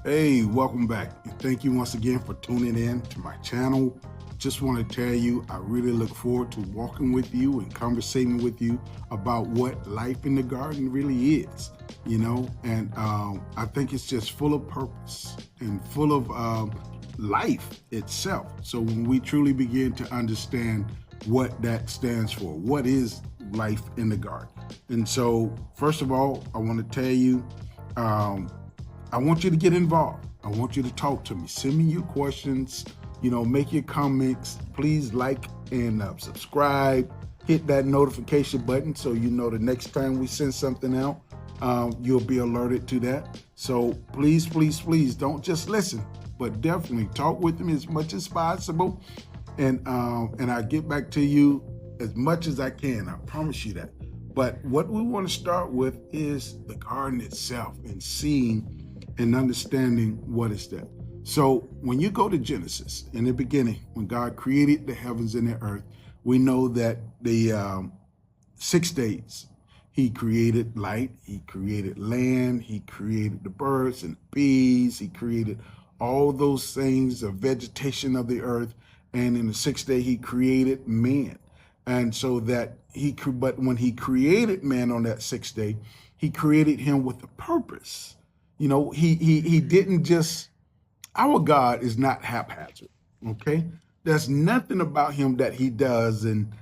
Hey, welcome back. And thank you once again for tuning in to my channel. Just want to tell you, I really look forward to walking with you and conversating with you about what life in the garden really is, and I think it's just full of purpose and full of life itself. So when we truly begin to understand what that stands for, what is life in the garden? And so, first of all, I want to tell you, I want you to get involved. I want you to talk to me. Send me your questions, make your comments. Please like and subscribe. Hit that notification button so you know the next time we send something out, you'll be alerted to that. So please, please, please don't just listen, but definitely talk with me as much as possible. And I'll get back to you as much as I can. I promise you that. But what we want to start with is the garden itself and seeing and understanding what is that. So when you go to Genesis, in the beginning, when God created the heavens and the earth, we know that the 6 days, he created light, he created land, he created the birds and the bees, he created all those things, the vegetation of the earth. And in the 6th day, he created man. And so that but when he created man on that 6th day, he created him with a purpose. He didn't just, our God is not haphazard, okay? There's nothing about him that he does and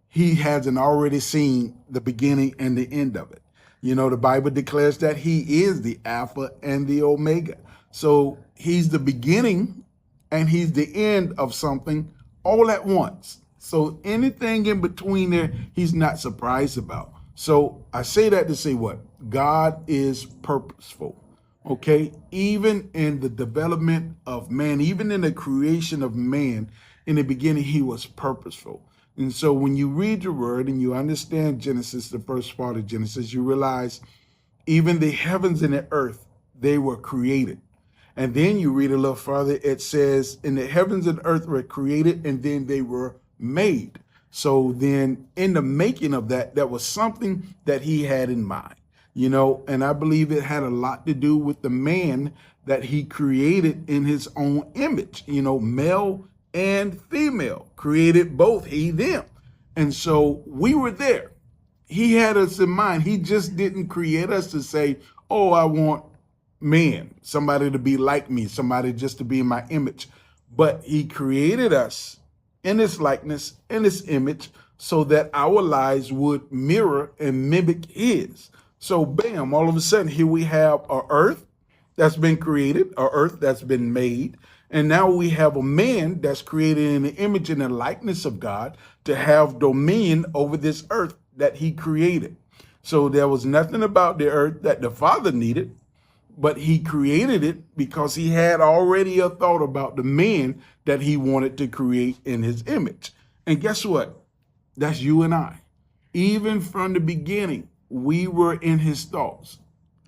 he hasn't already seen the beginning and the end of it. The Bible declares that he is the Alpha and the Omega. So he's the beginning and he's the end of something all at once. So anything in between there, he's not surprised about. So I say that to say what? God is purposeful, okay? Even in the development of man, even in the creation of man, in the beginning, he was purposeful. And so when you read your word and you understand Genesis, the first part of Genesis, you realize even the heavens and the earth, they were created. And then you read a little further, it says, and the heavens and earth were created, and then they were made. So then in the making of that was something that he had in mind, and I believe it had a lot to do with the man that he created in his own image, male and female, created both, he, them. And so we were there. He had us in mind. He just didn't create us to say, oh, I want man, somebody to be like me, somebody just to be in my image. But he created us in his likeness, in his image, so that our lives would mirror and mimic his. So bam, all of a sudden, here we have a earth that's been created, a earth that's been made. And now we have a man that's created in the image and the likeness of God to have dominion over this earth that he created. So there was nothing about the earth that the Father needed, but he created it because he had already a thought about the man that he wanted to create in his image. And guess what? That's you and I. Even from the beginning, we were in his thoughts.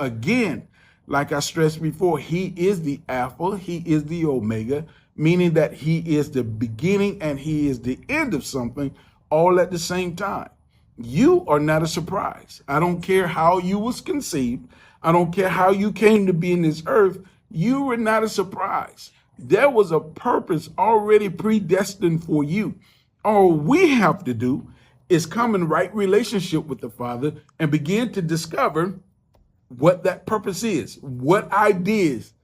Again, like I stressed before, he is the Alpha, he is the Omega, meaning that he is the beginning and he is the end of something all at the same time. You are not a surprise. I don't care how you was conceived. I don't care how you came to be in this earth. You were not a surprise. There was a purpose already predestined for you. All we have to do is come in right relationship with the Father and begin to discover what that purpose is, what ideas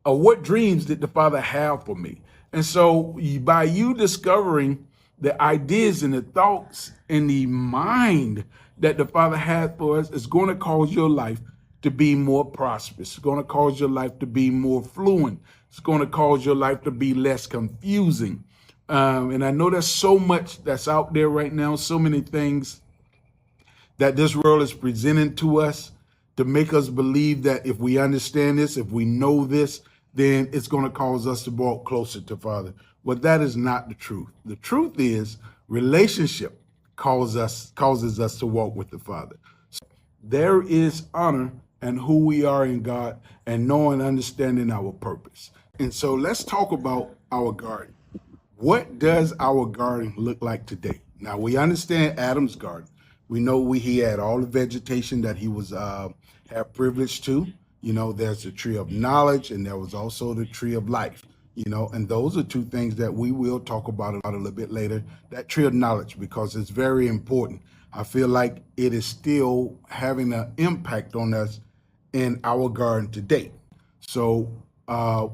or what dreams did the Father have for me. And so by you discovering the ideas and the thoughts and the mind that the Father had for us, is going to cause your life to be more prosperous. It's going to cause your life to be more fluent. It's going to cause your life to be less confusing. And I know there's so much that's out there right now, so many things that this world is presenting to us to make us believe that if we understand this, if we know this, then it's going to cause us to walk closer to Father. But that is not the truth. The truth is relationship causes us to walk with the Father. So there is honor and who we are in God and knowing, understanding our purpose. And so let's talk about our garden. What does our garden look like today? Now, we understand Adam's garden. We know he had all the vegetation that he was have privilege to. There's the tree of knowledge, and there was also the tree of life. And those are two things that we will talk about a little bit later. That tree of knowledge, because it's very important. I feel like it is still having an impact on us in our garden today. So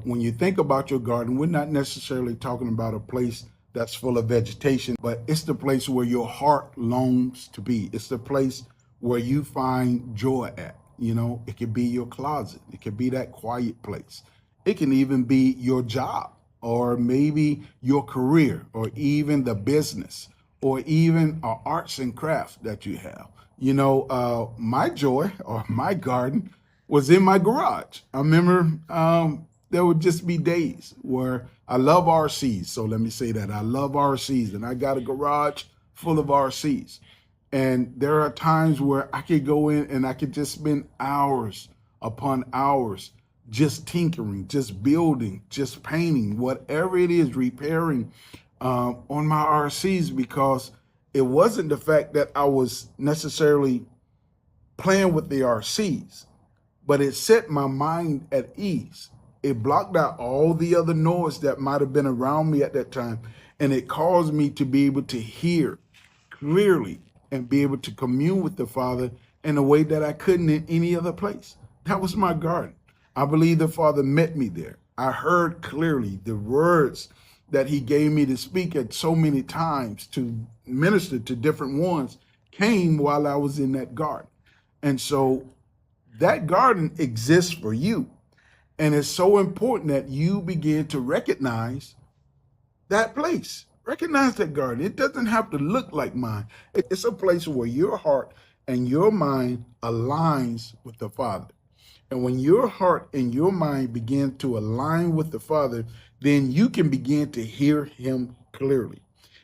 when you think about your garden, we're not necessarily talking about a place that's full of vegetation, but it's the place where your heart longs to be. It's the place where you find joy at. It could be your closet. It could be that quiet place. It can even be your job, or maybe your career, or even the business, or even arts and crafts that you have. My joy or my garden was in my garage. I remember there would just be days where I love RCs. So let me say that I love RCs, and I got a garage full of RCs. And there are times where I could go in and I could just spend hours upon hours just tinkering, just building, just painting, whatever it is, repairing on my RCs, because it wasn't the fact that I was necessarily playing with the RCs, but it set my mind at ease. It blocked out all the other noise that might have been around me at that time, and it caused me to be able to hear clearly and be able to commune with the Father in a way that I couldn't in any other place. That was my garden. I believe the Father met me there. I heard clearly the words that he gave me to speak at so many times, to minister to different ones, came while I was in that garden. And so that garden exists for you. And it's so important that you begin to recognize that place. Recognize that garden. It doesn't have to look like mine. It's a place where your heart and your mind aligns with the Father. And when your heart and your mind begin to align with the Father, then you can begin to hear him clearly.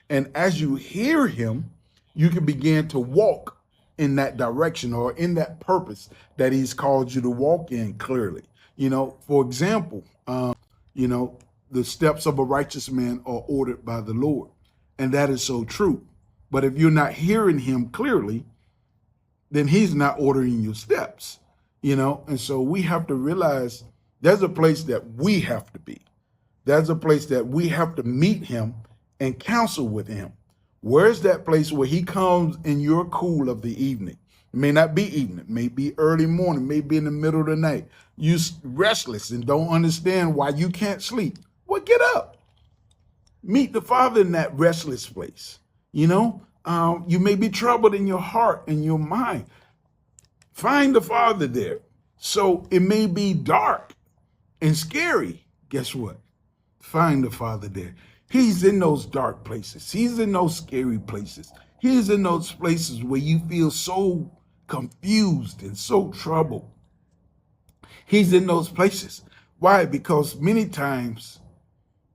And as you hear him, you can begin to walk in that direction or in that purpose that he's called you to walk in clearly. For example, the steps of a righteous man are ordered by the Lord. And that is so true. But if you're not hearing him clearly, then he's not ordering your steps. And so we have to realize there's a place that we have to be. There's a place that we have to meet him and counsel with him. Where's that place where he comes in your cool of the evening? It may not be evening, it may be early morning, maybe in the middle of the night. You restless and don't understand why you can't sleep. Well, get up. Meet the Father in that restless place. You may be troubled in your heart and your mind. Find the Father there. So it may be dark and scary. Guess what? Find the Father there. He's in those dark places. He's in those scary places. He's in those places where you feel so confused and so troubled. He's in those places. Why? Because many times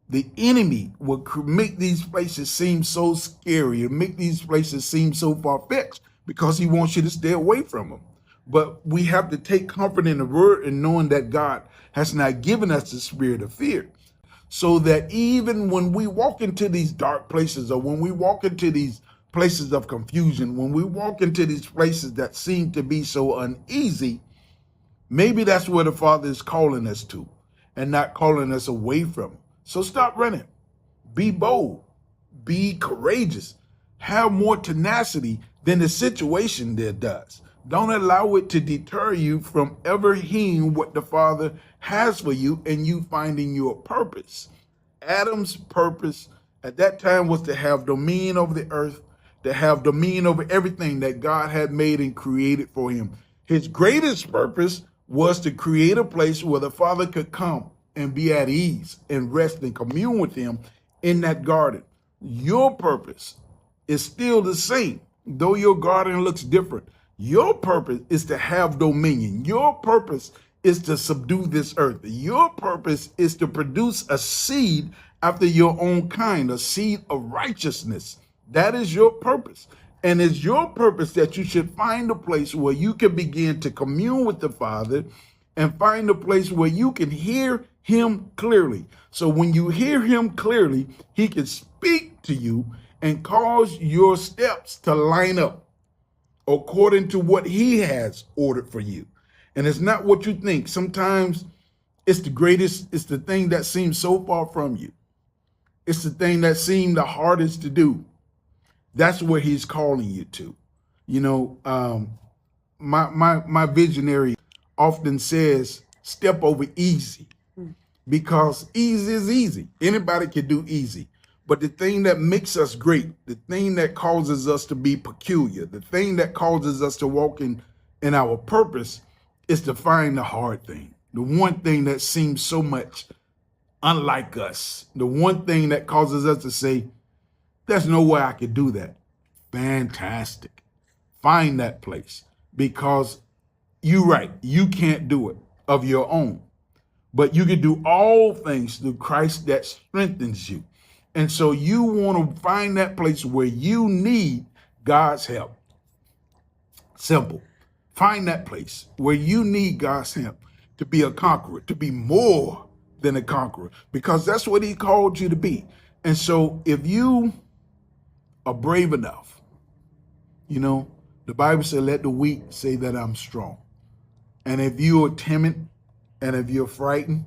the enemy will make these places seem so scary and make these places seem so far-fetched because he wants you to stay away from them. But we have to take comfort in the word and knowing that God has not given us the spirit of fear. So that even when we walk into these dark places, or when we walk into these places of confusion, when we walk into these places that seem to be so uneasy, maybe that's where the Father is calling us to and not calling us away from him. So stop running. Be bold. Be courageous. Have more tenacity than the situation there does. Don't allow it to deter you from ever hearing what the Father has for you and you finding your purpose. Adam's purpose at that time was to have dominion over the earth, to have dominion over everything that God had made and created for him. His greatest purpose was to create a place where the Father could come and be at ease and rest and commune with him in that garden. Your purpose is still the same, though your garden looks different. Your purpose is to have dominion. Your purpose is to subdue this earth. Your purpose is to produce a seed after your own kind, a seed of righteousness. That is your purpose. And it's your purpose that you should find a place where you can begin to commune with the Father and find a place where you can hear him clearly. So when you hear him clearly, he can speak to you and cause your steps to line up according to what he has ordered for you. And it's not what you think. Sometimes it's the greatest, it's the thing that seems so far from you. It's the thing that seemed the hardest to do. That's where he's calling you to. You know, my visionary often says, step over easy, because easy is easy. Anybody can do easy. But the thing that makes us great, the thing that causes us to be peculiar, the thing that causes us to walk in our purpose is to find the hard thing, the one thing that seems so much unlike us, the one thing that causes us to say, there's no way I could do that. Fantastic. Find that place, because you're right, you can't do it of your own, but you can do all things through Christ that strengthens you. And so you want to find that place where you need God's help. Simple. Find that place where you need God's help to be a conqueror, to be more than a conqueror, because that's what he called you to be. And so if you are brave enough, you know, the Bible said, let the weak say that I'm strong. And if you are timid and if you're frightened,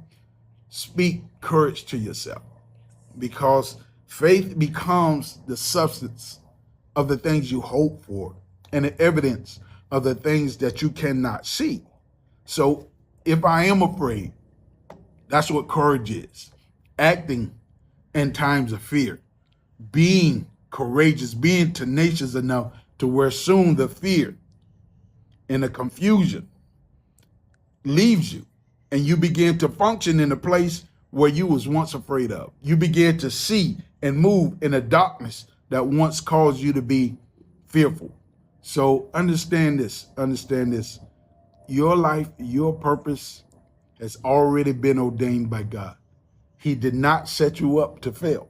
speak courage to yourself, because faith becomes the substance of the things you hope for and the evidence of the things that you cannot see. So if I am afraid, that's what courage is. Acting in times of fear, being courageous, being tenacious enough to where soon the fear and the confusion leaves you, and you begin to function in a place where you was once afraid of. You begin to see and move in a darkness that once caused you to be fearful. So understand this. Your life, your purpose has already been ordained by God. He did not set you up to fail.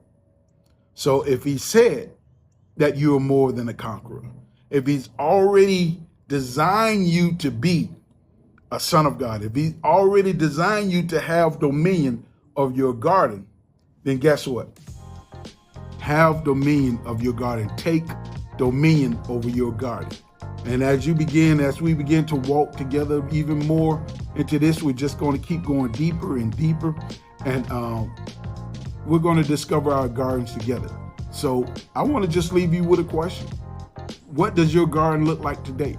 So if he said that you are more than a conqueror, if he's already designed you to be a son of God, if he's already designed you to have dominion of your garden, then guess what? Have dominion of your garden. Take dominion over your garden. And as we begin to walk together even more into this, we're just going to keep going deeper and deeper. And we're going to discover our gardens together. So I want to just leave you with a question. What does your garden look like today?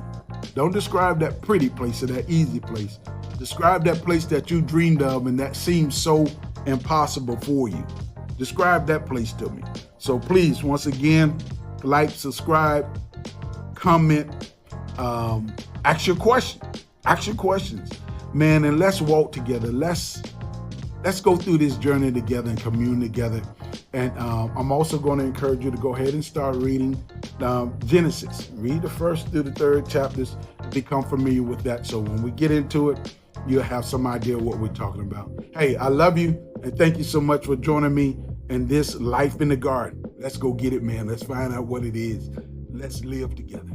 Don't describe that pretty place or that easy place. Describe that place that you dreamed of and that seems so impossible for you. Describe that place to me. So please, once again, like, subscribe, comment, ask your questions, man, and let's walk together. Let's go through this journey together and commune together. And I'm also going to encourage you to go ahead and start reading Genesis. Read the first through the third chapters, become familiar with that. So when we get into it, you'll have some idea what we're talking about. Hey, I love you, and thank you so much for joining me in this Life in the Garden. Let's go get it, man. Let's find out what it is. Let's live together.